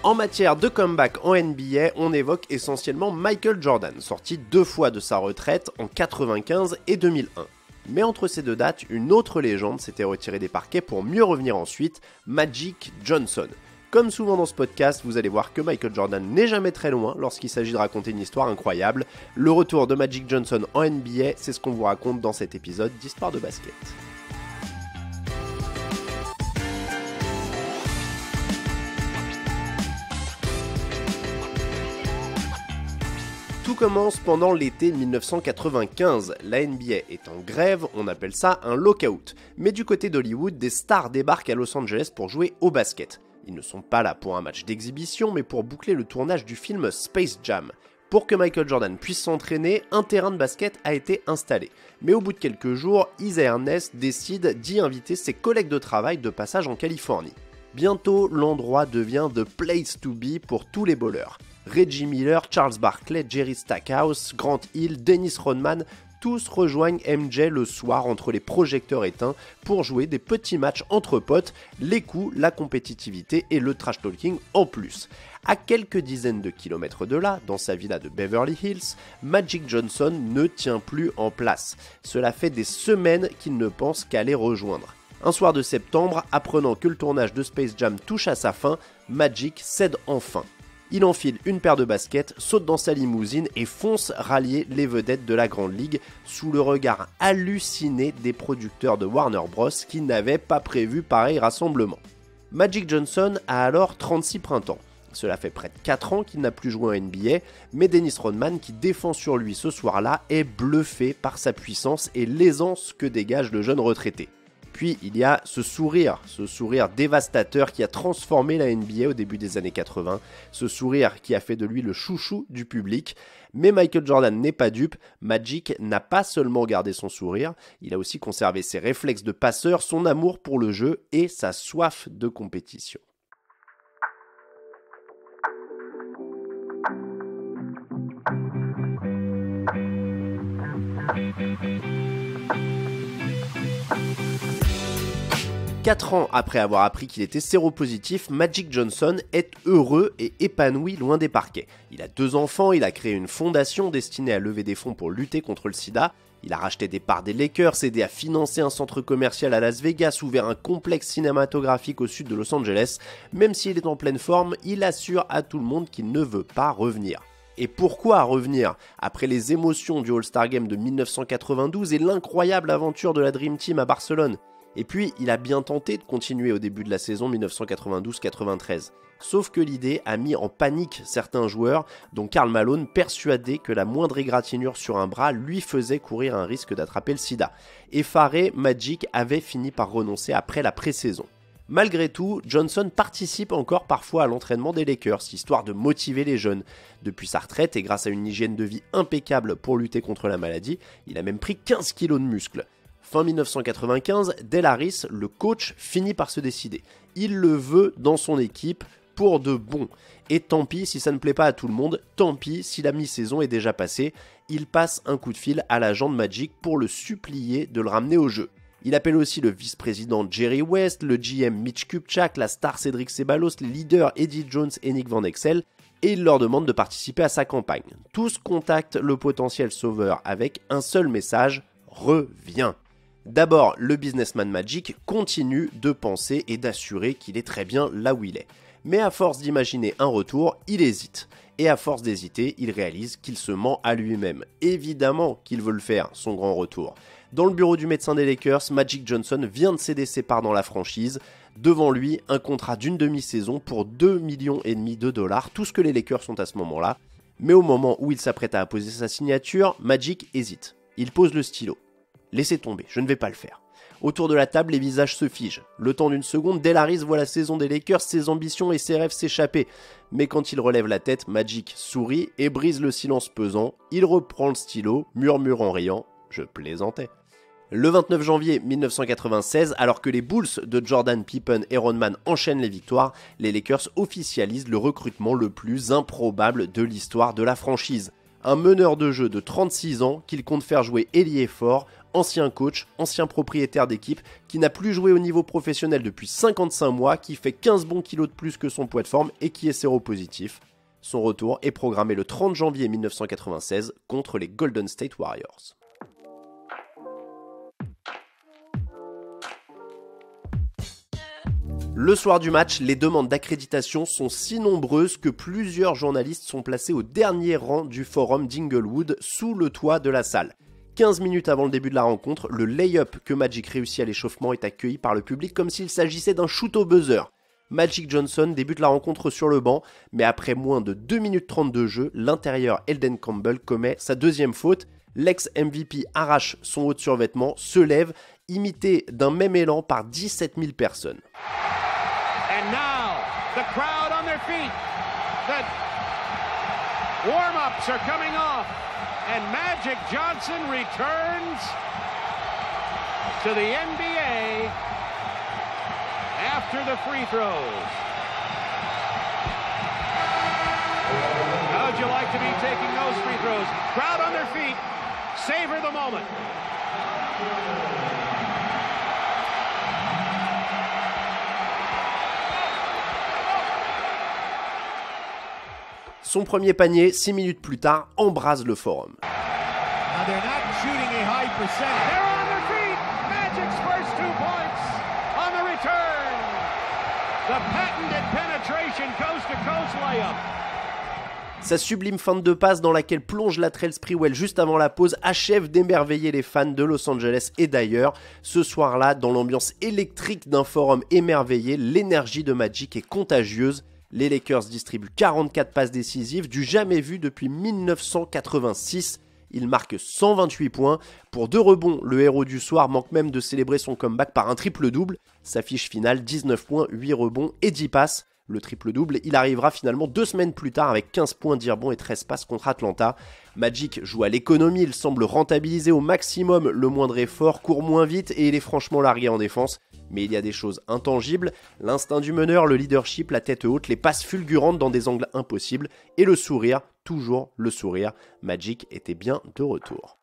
En matière de comeback en NBA, on évoque essentiellement Michael Jordan, sorti 2 fois de sa retraite en 1995 et 2001. Mais entre ces 2 dates, une autre légende s'était retirée des parquets pour mieux revenir ensuite, Magic Johnson. Comme souvent dans ce podcast, vous allez voir que Michael Jordan n'est jamais très loin lorsqu'il s'agit de raconter une histoire incroyable. Le retour de Magic Johnson en NBA, c'est ce qu'on vous raconte dans cet épisode d'Histoire de basket. Tout commence pendant l'été 1995. La NBA est en grève, on appelle ça un lockout. Mais du côté d'Hollywood, des stars débarquent à Los Angeles pour jouer au basket. Ils ne sont pas là pour un match d'exhibition, mais pour boucler le tournage du film Space Jam. Pour que Michael Jordan puisse s'entraîner, un terrain de basket a été installé. Mais au bout de quelques jours, Isaiah Ernest décide d'y inviter ses collègues de travail de passage en Californie. Bientôt, l'endroit devient the place to be pour tous les balleurs. Reggie Miller, Charles Barkley, Jerry Stackhouse, Grant Hill, Dennis Rodman, tous rejoignent MJ le soir entre les projecteurs éteints pour jouer des petits matchs entre potes, les coups, la compétitivité et le trash talking en plus. À quelques dizaines de kilomètres de là, dans sa villa de Beverly Hills, Magic Johnson ne tient plus en place. Cela fait des semaines qu'il ne pense qu'à les rejoindre. Un soir de septembre, apprenant que le tournage de Space Jam touche à sa fin, Magic cède enfin. Il enfile une paire de baskets, saute dans sa limousine et fonce rallier les vedettes de la Grande Ligue sous le regard halluciné des producteurs de Warner Bros qui n'avaient pas prévu pareil rassemblement. Magic Johnson a alors 36 printemps. Cela fait près de 4 ans qu'il n'a plus joué en NBA, mais Dennis Rodman, qui défend sur lui ce soir-là, est bluffé par sa puissance et l'aisance que dégage le jeune retraité. Puis il y a ce sourire dévastateur qui a transformé la NBA au début des années 80, ce sourire qui a fait de lui le chouchou du public. Mais Michael Jordan n'est pas dupe, Magic n'a pas seulement gardé son sourire, il a aussi conservé ses réflexes de passeur, son amour pour le jeu et sa soif de compétition. Quatre ans après avoir appris qu'il était séropositif, Magic Johnson est heureux et épanoui loin des parquets. Il a 2 enfants, il a créé une fondation destinée à lever des fonds pour lutter contre le sida, il a racheté des parts des Lakers, aidé à financer un centre commercial à Las Vegas, ouvert un complexe cinématographique au sud de Los Angeles. Même s'il est en pleine forme, il assure à tout le monde qu'il ne veut pas revenir. Et pourquoi revenir après les émotions du All-Star Game de 1992 et l'incroyable aventure de la Dream Team à Barcelone ? Et puis, il a bien tenté de continuer au début de la saison 1992-93. Sauf que l'idée a mis en panique certains joueurs, dont Karl Malone, persuadé que la moindre égratignure sur un bras lui faisait courir un risque d'attraper le sida. Effaré, Magic avait fini par renoncer après la pré-saison. Malgré tout, Johnson participe encore parfois à l'entraînement des Lakers, histoire de motiver les jeunes. Depuis sa retraite et grâce à une hygiène de vie impeccable pour lutter contre la maladie, il a même pris 15 kilos de muscles. Fin 1995, Del Harris, le coach, finit par se décider. Il le veut dans son équipe pour de bon. Et tant pis si ça ne plaît pas à tout le monde, tant pis si la mi-saison est déjà passée. Il passe un coup de fil à l'agent de Magic pour le supplier de le ramener au jeu. Il appelle aussi le vice-président Jerry West, le GM Mitch Kupchak, la star Cédric Ceballos, les leaders Eddie Jones et Nick Van Exel, et il leur demande de participer à sa campagne. Tous contactent le potentiel sauveur avec un seul message: reviens. D'abord, le businessman Magic continue de penser et d'assurer qu'il est très bien là où il est. Mais à force d'imaginer un retour, il hésite. Et à force d'hésiter, il réalise qu'il se ment à lui-même. Évidemment qu'il veut le faire, son grand retour. Dans le bureau du médecin des Lakers, Magic Johnson vient de céder ses parts dans la franchise. Devant lui, un contrat d'une demi-saison pour 2,5 millions de dollars, tout ce que les Lakers sont à ce moment-là. Mais au moment où il s'apprête à apposer sa signature, Magic hésite. Il pose le stylo. Laissez tomber, je ne vais pas le faire. Autour de la table, les visages se figent. Le temps d'une seconde, Del Harris voit la saison des Lakers, ses ambitions et ses rêves s'échapper. Mais quand il relève la tête, Magic sourit et brise le silence pesant. Il reprend le stylo, murmure en riant « Je plaisantais ». Le 29 janvier 1996, alors que les Bulls de Jordan, Pippen et Rodman enchaînent les victoires, les Lakers officialisent le recrutement le plus improbable de l'histoire de la franchise. Un meneur de jeu de 36 ans qu'ils comptent faire jouer ailier fort ancien coach, ancien propriétaire d'équipe, qui n'a plus joué au niveau professionnel depuis 55 mois, qui fait 15 bons kilos de plus que son poids de forme et qui est séropositif. Son retour est programmé le 30 janvier 1996 contre les Golden State Warriors. Le soir du match, les demandes d'accréditation sont si nombreuses que plusieurs journalistes sont placés au dernier rang du forum d'Inglewood, sous le toit de la salle. 15 minutes avant le début de la rencontre, le lay-up que Magic réussit à l'échauffement est accueilli par le public comme s'il s'agissait d'un shoot au buzzer. Magic Johnson débute la rencontre sur le banc, mais après moins de 2 minutes 30 de jeu, l'intérieur Elden Campbell commet sa deuxième faute. L'ex-MVP arrache son haut de survêtement, se lève, imité d'un même élan par 17 000 personnes. And now, the crowd on their feet. The warm-ups are coming off. And Magic Johnson returns to the NBA after the free throws. How'd you like to be taking those free throws? Crowd on their feet. Savor the moment. Son premier panier, 6 minutes plus tard, embrase le forum. Sa sublime feinte de passe dans laquelle plonge Latrell Sprewell juste avant la pause achève d'émerveiller les fans de Los Angeles et d'ailleurs. Ce soir-là, dans l'ambiance électrique d'un forum émerveillé, l'énergie de Magic est contagieuse. Les Lakers distribuent 44 passes décisives, du jamais vu depuis 1986. Il marque 128 points. Pour 2 rebonds, le héros du soir manque même de célébrer son comeback par un triple-double. Sa fiche finale, 19 points, 8 rebonds et 10 passes. Le triple-double, il arrivera finalement 2 semaines plus tard avec 15 points, 10 rebonds et 13 passes contre Atlanta. Magic joue à l'économie, il semble rentabiliser au maximum le moindre effort, court moins vite et il est franchement largué en défense. Mais il y a des choses intangibles, l'instinct du meneur, le leadership, la tête haute, les passes fulgurantes dans des angles impossibles et le sourire, toujours le sourire. Magic était bien de retour.